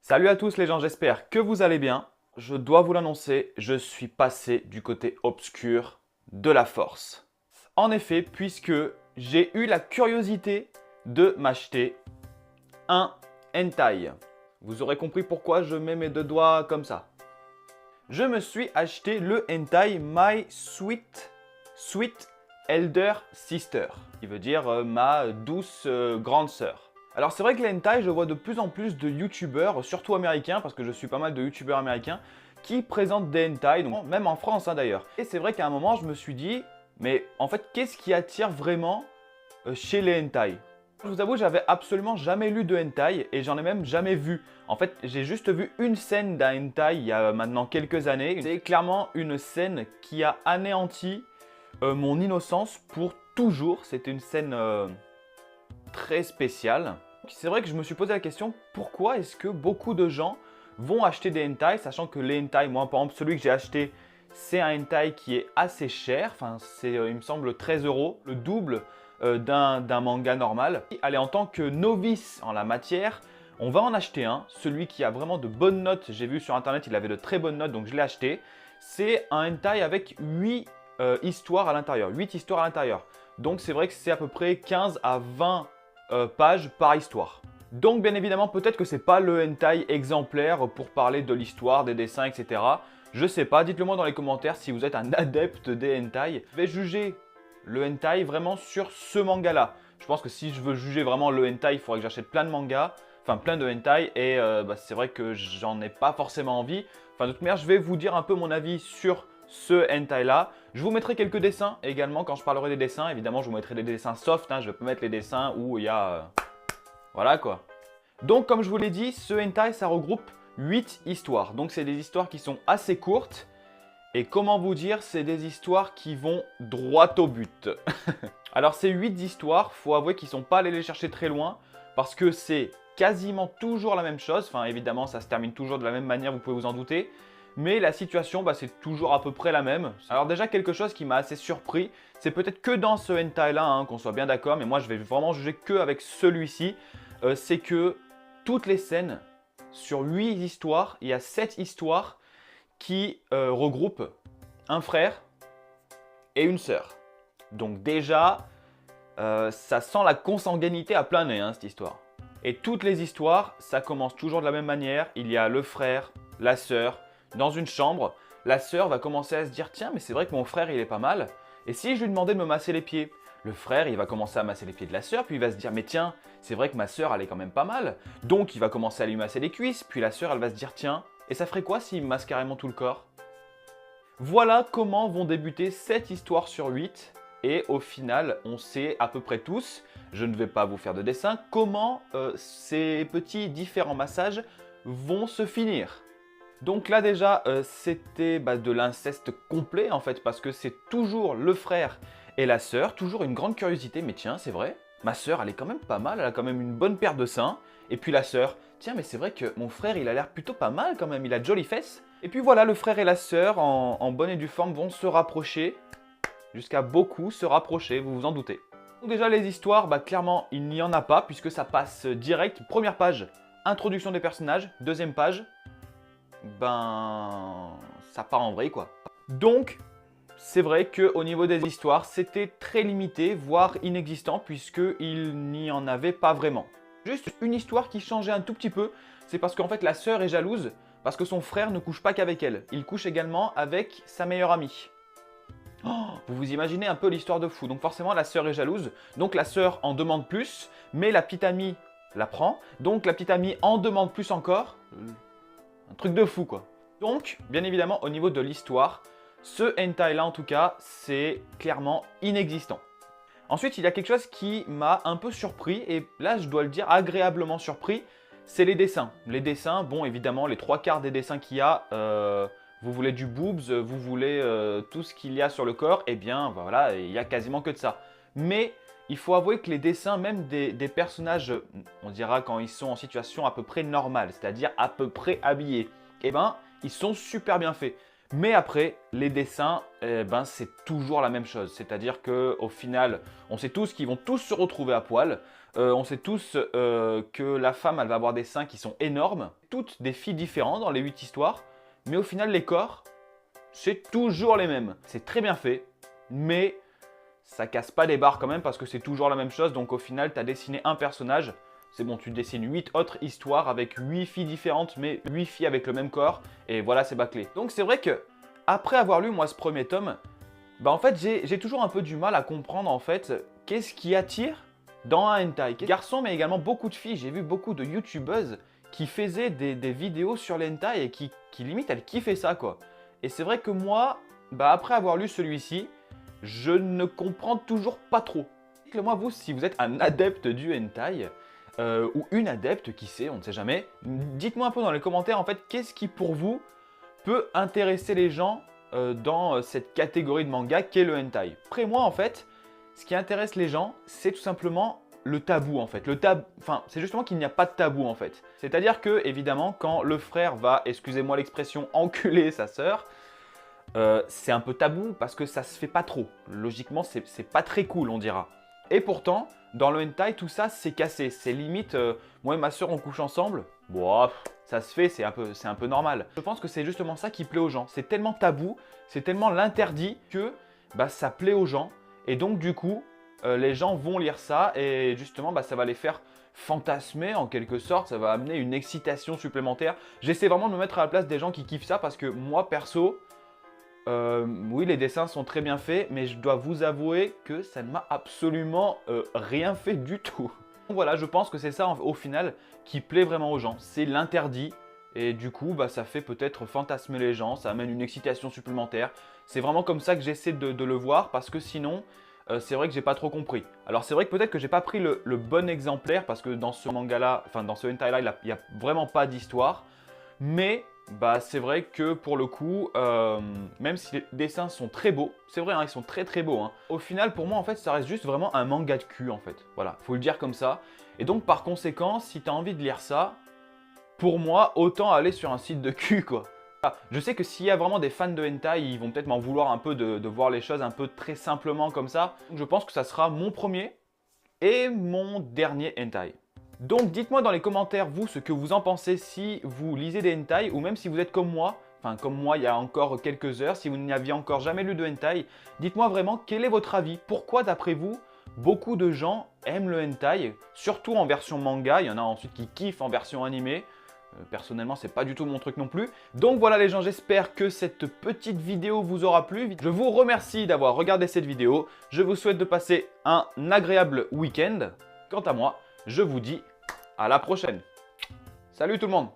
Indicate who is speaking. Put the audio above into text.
Speaker 1: Salut à tous les gens, j'espère que vous allez bien. Je dois vous l'annoncer, je suis passé du côté obscur de la force. En effet, puisque j'ai eu la curiosité de m'acheter un hentai. Vous aurez compris pourquoi je mets mes deux doigts comme ça. Je me suis acheté le hentai My Sweet Elder Sister, qui veut dire ma douce grande sœur. Alors c'est vrai que les hentai, je vois de plus en plus de youtubeurs, surtout américains, parce que je suis pas mal de youtubeurs américains, qui présentent des hentai, donc même en France d'ailleurs. Et c'est vrai qu'à un moment, je me suis dit, mais en fait, qu'est-ce qui attire vraiment chez les hentai? Je vous avoue, j'avais absolument jamais lu de hentai et j'en ai même jamais vu. En fait, j'ai juste vu une scène d'un hentai il y a maintenant quelques années. C'est clairement une scène qui a anéanti mon innocence pour toujours. C'était une scène très spéciale. C'est vrai que je me suis posé la question, pourquoi est-ce que beaucoup de gens vont acheter des hentai, sachant que les hentai, moi par exemple celui que j'ai acheté, c'est un hentai qui est assez cher, enfin c'est il me semble 13 €, le double d'un manga normal. Allez, en tant que novice en la matière, on va en acheter un, celui qui a vraiment de bonnes notes, j'ai vu sur internet il avait de très bonnes notes donc je l'ai acheté. C'est un hentai avec 8 histoires à l'intérieur, 8 histoires à l'intérieur. Donc c'est vrai que c'est à peu près 15 à 20 pages par histoire. Donc bien évidemment peut-être que c'est pas le hentai exemplaire pour parler de l'histoire, des dessins, etc. Je sais pas, dites-le moi dans les commentaires si vous êtes un adepte des hentai. Je vais juger le hentai vraiment sur ce manga là. Je pense que si je veux juger vraiment le hentai, il faudrait que j'achète plein de mangas, enfin plein de hentai et c'est vrai que j'en ai pas forcément envie. Enfin de toute manière je vais vous dire un peu mon avis sur ce hentai là. Je vous mettrai quelques dessins également quand je parlerai des dessins. Évidemment, je vous mettrai des dessins soft. Je vais pas mettre les dessins où il y a... voilà quoi. Donc, comme je vous l'ai dit, ce hentai, ça regroupe 8 histoires. Donc, c'est des histoires qui sont assez courtes. Et comment vous dire, c'est des histoires qui vont droit au but. Alors, ces 8 histoires, faut avouer qu'ils ne sont pas allés les chercher très loin. Parce que c'est quasiment toujours la même chose. Enfin, évidemment, ça se termine toujours de la même manière, vous pouvez vous en douter. Mais la situation, c'est toujours à peu près la même. Alors déjà, quelque chose qui m'a assez surpris, c'est peut-être que dans ce hentai-là, qu'on soit bien d'accord, mais moi je vais vraiment juger que avec celui-ci, c'est que toutes les scènes, sur 8 histoires, il y a 7 histoires qui regroupent un frère et une sœur. Donc déjà, ça sent la consanguinité à plein nez, cette histoire. Et toutes les histoires, ça commence toujours de la même manière. Il y a le frère, la sœur, dans une chambre, la sœur va commencer à se dire « Tiens, mais c'est vrai que mon frère, il est pas mal. Et si je lui demandais de me masser les pieds ?» Le frère, il va commencer à masser les pieds de la sœur, puis il va se dire « Mais tiens, c'est vrai que ma sœur, elle est quand même pas mal. » Donc, il va commencer à lui masser les cuisses, puis la sœur, elle va se dire « Tiens, et ça ferait quoi s'il me masse carrément tout le corps ?» Voilà comment vont débuter 7 histoires sur 8. Et au final, on sait à peu près tous, je ne vais pas vous faire de dessin, comment ces petits différents massages vont se finir. Donc là déjà, c'était de l'inceste complet en fait, parce que c'est toujours le frère et la sœur, toujours une grande curiosité, mais tiens, c'est vrai, ma sœur, elle est quand même pas mal, elle a quand même une bonne paire de seins. Et puis la sœur, tiens, mais c'est vrai que mon frère, il a l'air plutôt pas mal quand même, il a de jolies fesses. Et puis voilà, le frère et la sœur, en bonne et due forme, vont se rapprocher, jusqu'à beaucoup se rapprocher, vous vous en doutez. Donc déjà, les histoires, clairement, il n'y en a pas, puisque ça passe direct. Première page, introduction des personnages. Deuxième page, ça part en vrille quoi. Donc, c'est vrai qu'au niveau des histoires, c'était très limité, voire inexistant, puisqu'il n'y en avait pas vraiment. Juste une histoire qui changeait un tout petit peu, c'est parce qu'en fait la sœur est jalouse, parce que son frère ne couche pas qu'avec elle, il couche également avec sa meilleure amie. Oh, vous vous imaginez un peu l'histoire de fou, donc forcément la sœur est jalouse, donc la sœur en demande plus, mais la petite amie la prend, donc la petite amie en demande plus encore. Un truc de fou quoi. Donc, bien évidemment, au niveau de l'histoire, ce hentai là en tout cas, c'est clairement inexistant. Ensuite, il y a quelque chose qui m'a un peu surpris, et là je dois le dire agréablement surpris, c'est les dessins. Les dessins, bon évidemment, les 3/4 des dessins qu'il y a, vous voulez du boobs, vous voulez tout ce qu'il y a sur le corps, et bien voilà, il y a quasiment que de ça. Mais il faut avouer que les dessins, même des personnages, on dira quand ils sont en situation à peu près normale, c'est-à-dire à peu près habillés, ils sont super bien faits. Mais après, les dessins, c'est toujours la même chose. C'est-à-dire qu'au final, on sait tous qu'ils vont tous se retrouver à poil. On sait tous que la femme, elle va avoir des seins qui sont énormes. Toutes des filles différentes dans les 8 histoires. Mais au final, les corps, c'est toujours les mêmes. C'est très bien fait, mais ça casse pas des barres quand même parce que c'est toujours la même chose. Donc au final, tu as dessiné un personnage. C'est bon, tu dessines 8 autres histoires avec 8 filles différentes, mais 8 filles avec le même corps. Et voilà, c'est bâclé. Donc c'est vrai que après avoir lu moi ce premier tome, bah en fait j'ai toujours un peu du mal à comprendre en fait qu'est-ce qui attire dans un hentai. Garçons mais également beaucoup de filles. J'ai vu beaucoup de youtubeuses qui faisaient des vidéos sur les hentai et qui limite elles kiffaient ça quoi. Et c'est vrai que moi, bah après avoir lu celui-ci, je ne comprends toujours pas trop. Dites-le-moi vous si vous êtes un adepte du hentai ou une adepte, qui sait, on ne sait jamais. Dites-moi un peu dans les commentaires en fait qu'est-ce qui pour vous peut intéresser les gens dans cette catégorie de manga qu'est le hentai. Après moi en fait, ce qui intéresse les gens, c'est tout simplement le tabou en fait. C'est justement qu'il n'y a pas de tabou en fait. C'est-à-dire que évidemment quand le frère va, excusez-moi l'expression, enculer sa sœur, c'est un peu tabou parce que ça se fait pas trop. Logiquement, c'est pas très cool, on dira. Et pourtant, dans le hentai, tout ça, c'est cassé. C'est limite, moi et ma soeur, on couche ensemble. Bon, ça se fait, c'est un peu normal. Je pense que c'est justement ça qui plaît aux gens. C'est tellement tabou, c'est tellement l'interdit que bah, ça plaît aux gens. Et donc, du coup, les gens vont lire ça et justement, bah, ça va les faire fantasmer en quelque sorte. Ça va amener une excitation supplémentaire. J'essaie vraiment de me mettre à la place des gens qui kiffent ça parce que moi, perso, oui, les dessins sont très bien faits, mais je dois vous avouer que ça ne m'a absolument rien fait du tout. Donc voilà, je pense que c'est ça au final qui plaît vraiment aux gens. C'est l'interdit et du coup, bah, ça fait peut-être fantasmer les gens, ça amène une excitation supplémentaire. C'est vraiment comme ça que j'essaie de le voir parce que sinon, c'est vrai que j'ai pas trop compris. Alors c'est vrai que peut-être que j'ai pas pris le bon exemplaire parce que dans ce manga-là, enfin dans ce hentai-là, il n'y a vraiment pas d'histoire. Mais bah, c'est vrai que pour le coup, même si les dessins sont très beaux, c'est vrai, hein, ils sont très très beaux. Hein, au final, pour moi, en fait, ça reste juste vraiment un manga de cul, en fait. Voilà, faut le dire comme ça. Et donc, par conséquent, si tu as envie de lire ça, pour moi, autant aller sur un site de cul, quoi. Ah, je sais que s'il y a vraiment des fans de hentai, ils vont peut-être m'en vouloir un peu de voir les choses un peu très simplement comme ça. Donc, je pense que ça sera mon premier et mon dernier hentai. Donc dites-moi dans les commentaires vous ce que vous en pensez si vous lisez des hentai ou même si vous êtes comme moi il y a encore quelques heures, si vous n'aviez encore jamais lu de hentai, dites-moi vraiment quel est votre avis, pourquoi d'après vous beaucoup de gens aiment le hentai, surtout en version manga, il y en a ensuite qui kiffent en version animée. Personnellement, c'est pas du tout mon truc non plus. Donc voilà les gens, j'espère que cette petite vidéo vous aura plu. Je vous remercie d'avoir regardé cette vidéo. Je vous souhaite de passer un agréable week-end. Quant à moi, je vous dis à la prochaine. Salut tout le monde!